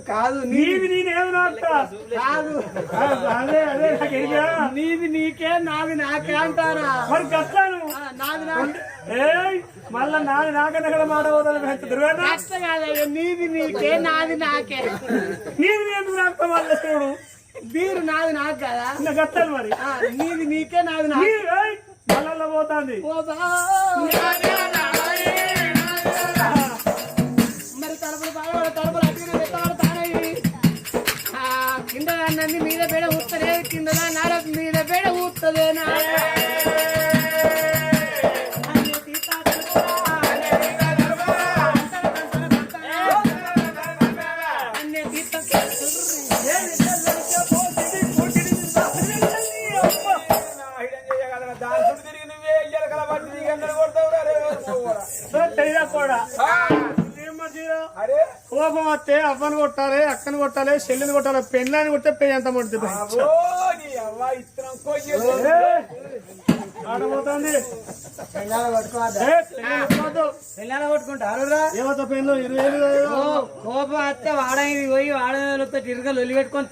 కాదు నీది నేనేమి నాకుతా కాదు అదే అదే నీది నీకే నాది నాకే అంటారా మరి కష్టాను నాది మళ్ళా నాది నాకన్నా మాట పోతాను నీది నీకే నాది నాకే నీది నేను నాకుతా మళ్ళీ చూడు బీరు నాది నాకు కదా కష్టాలు మరి నీది నీకే నాది నాకు మళ్ళా పోతుంది మరి తలుపులు బాగా తలుపులు కింద నంది మీద బేడ ఊస్తలే కింద నాడ మీద బేడ ఊస్తలేనా కోపం వస్తే అవ్వని కొట్టాలి అక్కని కొట్టాలి చెల్లిని కొట్టాలి పెళ్ళని కొట్టే పెయ్యి అంత ముడుతుంది ఆడబోతుంది కొట్టుకుంటారు ఏమవుతా పెళ్ళి 20,000 కోపం వస్తే వాడని పోయి వాడతో తిరగలు ఒలి పెట్టుకొని